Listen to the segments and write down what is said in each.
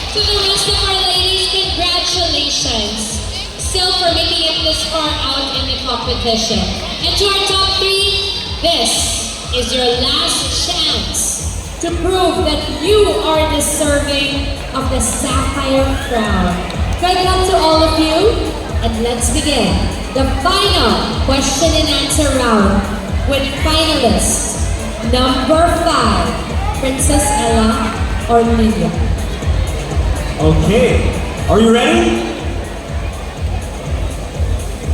To the rest of our ladies, congratulations! Still for making it this far out in the competition. And to our top three, this is your last chance to prove that you are deserving of the Sapphire crown. Good luck to all of you, and let's begin the final question and answer round with finalists number 5, Princess Ella or Olmilla. Okay, are you ready?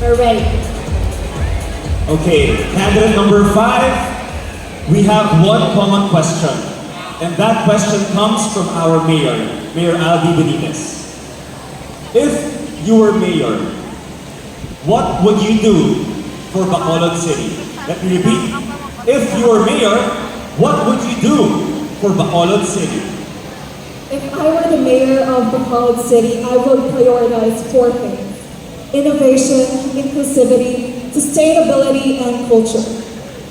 We're ready. Okay, candidate number 5, we have one common question. And that question comes from our mayor, Mayor Albi Benitez. If you were mayor, what would you do for Bacolod City? Let me repeat. If you were mayor, what would you do for Bacolod City? If I were the mayor of Bacolod City, I would prioritize 4 things: innovation, inclusivity, sustainability, and culture.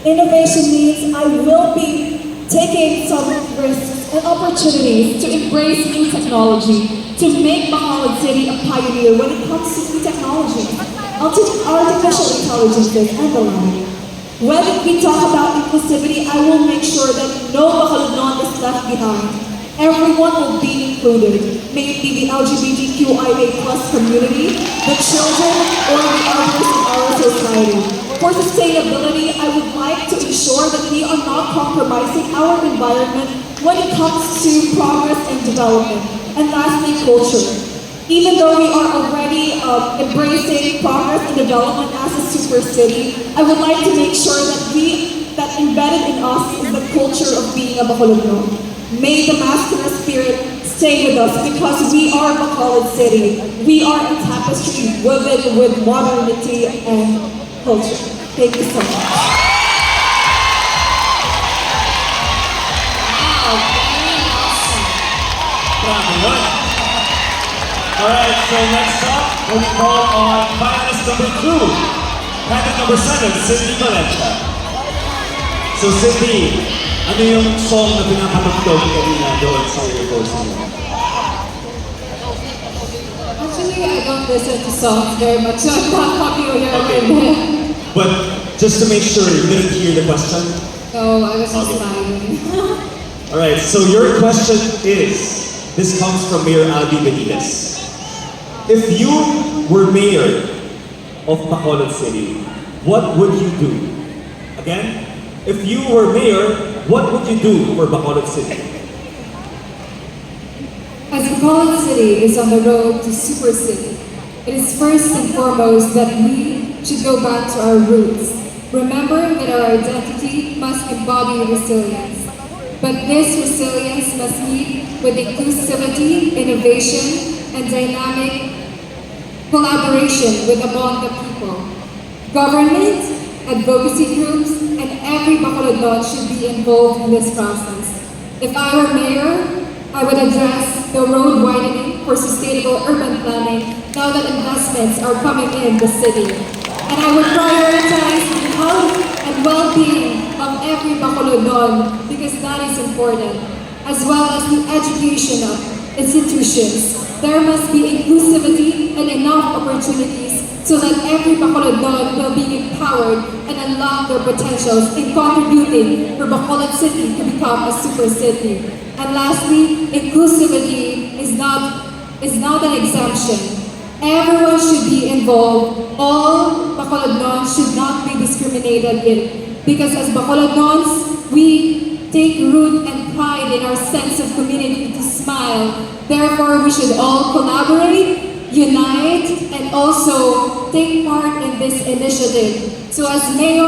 Innovation means I will be taking some risks and opportunities to embrace new technology, to make Bacolod City a pioneer when it comes to new technology, artificial intelligences, and the like. When we talk about inclusivity, I will make sure that no Bacolodnon is left behind. Everyone will be included, may it be the LGBTQIA+ community, the children, or the others in our society. For sustainability, I would like to ensure that we are not compromising our environment when it comes to progress and development. And lastly, culture. Even though we are already embracing progress and development as a super city, I would like to make sure that embedded in us is the culture of being a Bacolodnon. May the Masskara spirit stay with us because we are Bacolod City. We are a tapestry woven with modernity and culture. Thank you so much. Wow, very awesome. Alright, so next up, we call on finalist number 2, candidate number 7, Cindy Valencia. So Cindy, ano yung song na pinapatugtog kanina doon sa post niyo? Actually, I don't listen to songs very much, so I'm not familiar with them. But just to make sure, you didn't hear the question? No, I was just smiling. Alright, so your question is, this comes from Mayor Albi Benitez. If you were mayor of Bacolod City, what would you do? Again, if you were mayor, what would you do for Bacolod City? As Bacolod City is on the road to super city, it is first and foremost that we should go back to our roots. Remember that our identity must embody resilience. But this resilience must meet with inclusivity, innovation, and dynamic collaboration with among the people. Government, advocacy groups, and every Bacolodnon should be involved in this process. If I were mayor, I would address the road widening for sustainable urban planning now that investments are coming in the city. And I would prioritize the health and well-being of every Bacolodnon because that is important, as well as the education of institutions. There must be inclusivity and enough opportunities so that every Bacolodnon will be empowered and unlock their potentials in contributing for Bacolod City to become a super city. And lastly, inclusivity is not an exemption. Everyone should be involved. All Bacolodnons should not be discriminated in. Because as Bacolodnons, we take root and pride in our sense of community to smile. Therefore, we should all collaborate, unite, and also take part in this initiative. So as mayor,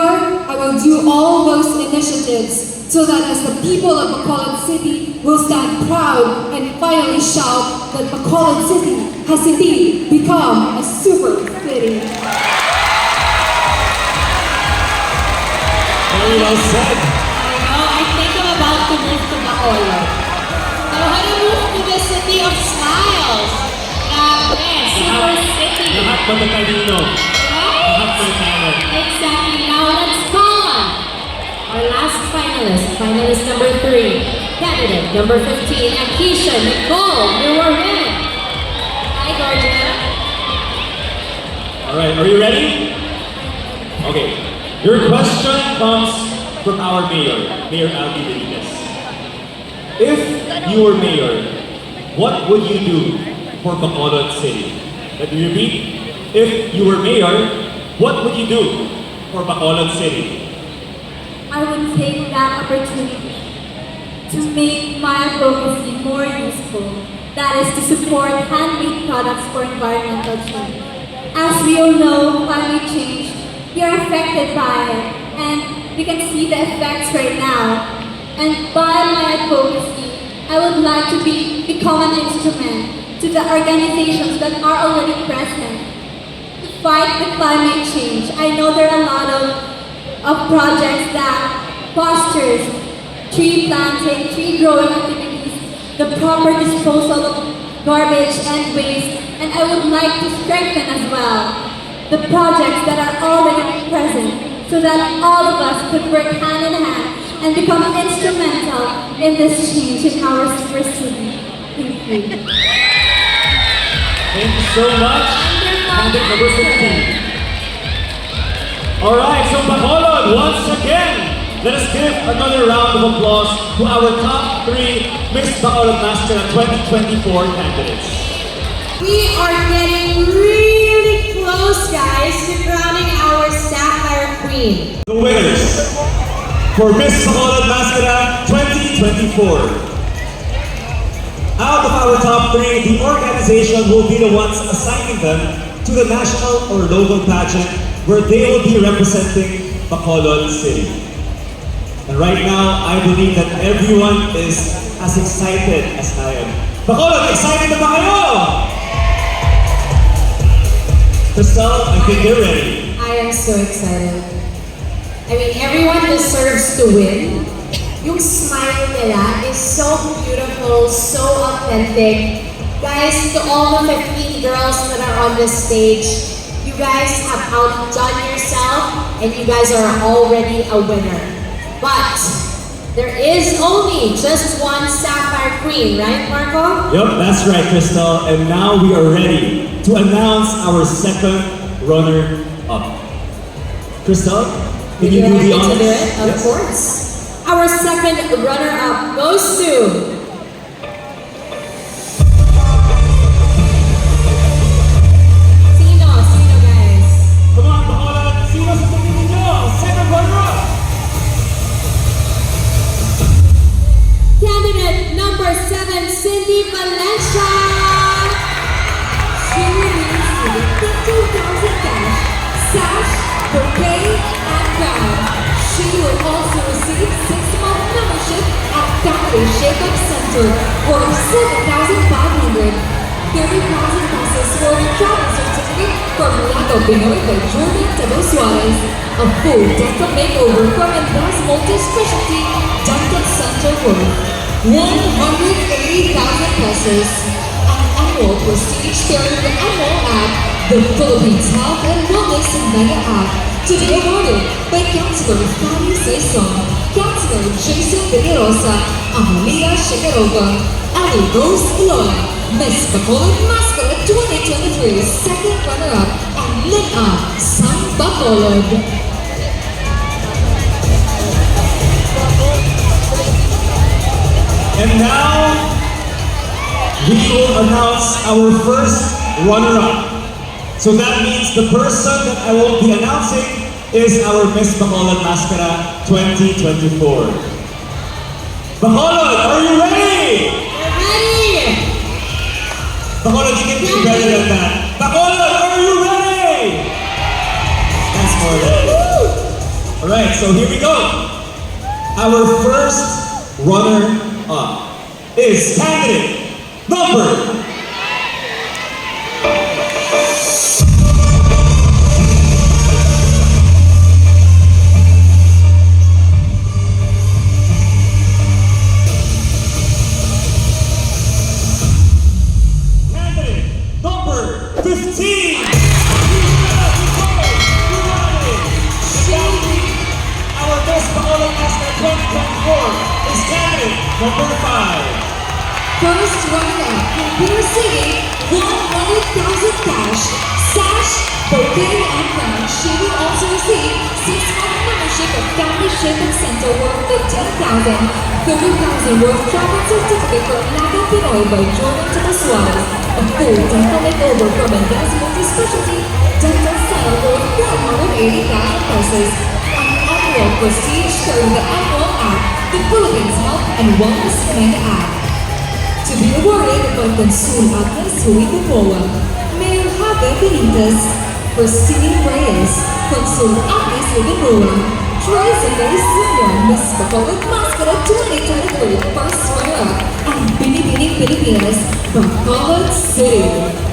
I will do all those initiatives so that as the people of Bacolod City will stand proud and finally shout that Bacolod City has indeed become a super city. Very well said. I think I'm about to move to Bacolod. I want to move to the city of smiles. Super city. Lahat matatalino. Right? Lahat matalino. Exactly. Now let's call on our last finalist, finalist number 3. Candidate number 15, Akisha Nicole Nuwarin. Hi, Georgia. All right, are you ready? Okay. Your question comes from our mayor, Mayor Albi Benitez. If you were mayor, what would you do for Bacolod City? Let me repeat. If you were mayor, what would you do for Bacolod City? I would take that opportunity to make my advocacy more useful. That is to support handmade products for environmental change. As we all know, climate change, we are affected by it, and we can see the effects right now. And by my advocacy, I would like to become an instrument to the organizations that are already present to fight the climate change. I know there are a lot of projects that fosters tree planting, tree growing activities, the proper disposal of garbage and waste, and I would like to strengthen as well the projects that are already present so that all of us could work hand in hand and become instrumental in this change in our super city. Thank you. Thank you so much. Candidate number 15. All right, so Bacolod, once again, let us give another round of applause to our top 3 Miss Bacolod Masskara 2024 candidates. We are getting really close, guys, to crowning our Sapphire Queen. The winners for Miss Bacolod Masskara 2024. Out of our top 3, the organization will be the ones assigning them to the national or local pageant where they will be representing Bacolod City. And right now, I believe that everyone is as excited as I am. Bacolod, excited na ba kayo? Crystal, I think they're ready. I am so excited. I mean, everyone deserves to win. Yung smile nila is so beautiful, so authentic. Guys, to all the 15 girls that are on this stage, you guys have outdone yourself and you guys are already a winner. But there is only just one Sapphire Queen, right, Marco? Yep, that's right, Crystal. And now we are ready to announce our second runner-up. Crystal, can you do the honors? To do it? Of course. Our second runner-up goes to Sino, guys? Come on, Bacolod. Sino sa tingin ninyo? Second runner-up. Candidate number 7, Cindy Valencia. She will receive 50,000 cash, sash, bouquet, and crown. She will also receive 6-month membership at Family Shake-Up Center worth 7,500, 30,000 pesos for a travel certificate from Lago Pinoy by Jordan Tabo Suarez, a full dental makeover from Invest Multi-Specialty Dental Center worth 180,000 pesos, an annual prestige third annual app, the Philippines Health and Wellness Mega App, to be awarded by Councilor Fanny Saison, Councilor Jason Villarosa, Olmilla Shikarova, Ali Rose Eloy, Miss Bacolod Masskara 2023 second runner-up, and Lina Sang Bacolod. And now, we will announce our first runner-up. So that means the person that I will be announcing is our Miss Bacolod Masskara 2024. Bacolod, are you ready? Ready? Bacolod, you can do better than that. Bacolod, are you ready? That's more than it. Alright, so here we go. Our first runner-up is candidate number Bacolod Masskara 2024 is candidate Number 5. First runner-up will be receiving 100,000 cash, sash, bouquet, and crown. She will also receive 6-month membership of Family Shipping Center worth 15,000, 30,000 worth travel certificate from Lago Pinoy by Jordan to Suarez, a full dental makeover from Endas Multi-Specialty Dental Center worth 180,000 pesos, an annual prestige through the annual app, the Philippines Health and Wellness Mega App. To be awarded by Consul Agnes Huipopoa, Mayor Javier Benitez, Christine Reyes, Consul Agnes Huipopoa, Tracy May Sr., Miss Bacolod Masskara 2023 First Runner-Up, and Binibining Pilipinas, Bacolod City.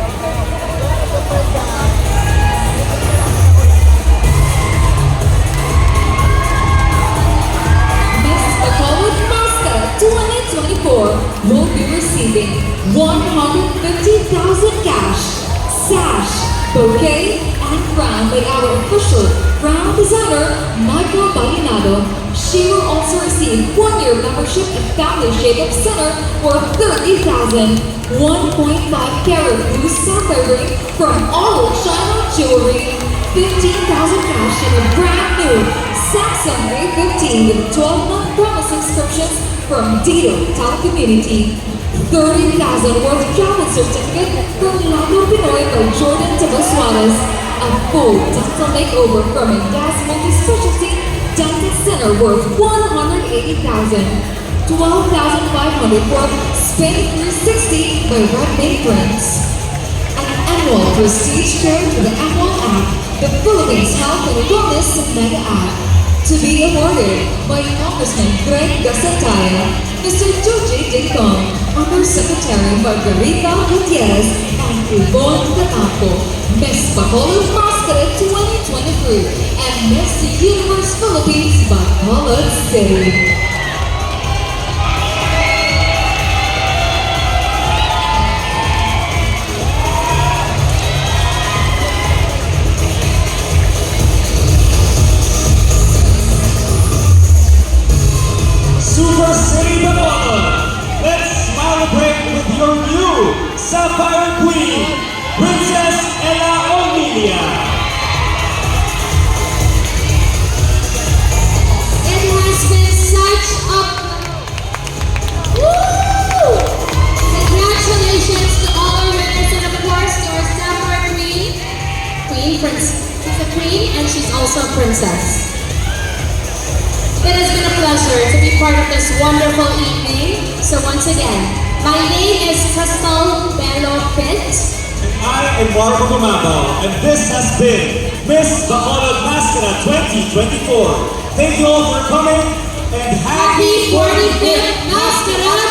Will be receiving 150,000 cash, sash, bouquet, and crown by our official crown designer, Michael Balinado. She will also receive 1-year membership at Family Shake-Up Center worth 30,000, 1.5 carat blue sapphire ring from all China Jewelry, 15,000 cash and a brand new Samsung A15 with 12-month promise subscriptions from Dito Telecommunity, 30,000 worth travel certificate from Lago Pinoy by Jordan to Suarez, a full dental makeover from Endas Multi-Specialty Dental Center worth 180,000, 12,500 worth Spin 360 by Red Bay Prints, an annual prestige fair to the annual app, the Philippines Health and Wellness Mega App. To be awarded by Congressman Greg Gasataya, Mr. Joji Dingdong, Undersecretary Margarita Gutierrez, and Yvonne Catacco, Miss Bacolod Masskara 2023, and Miss Universe Philippines Bacolod City. Super City Bacolod, let's celebrate with your new Sapphire Queen, Princess Olmilla. It has been such a woo! Congratulations to all our winners and of course to our Sapphire Queen Prince. She's a queen and she's also a princess. It has been a pleasure to be part of this wonderful evening. So once again, my name is Crystal Bello Pitt. And I am Marco Gumabo, and this has been Miss Bacolod Masskara 2024. Thank you all for coming, and Happy 45th Masskara!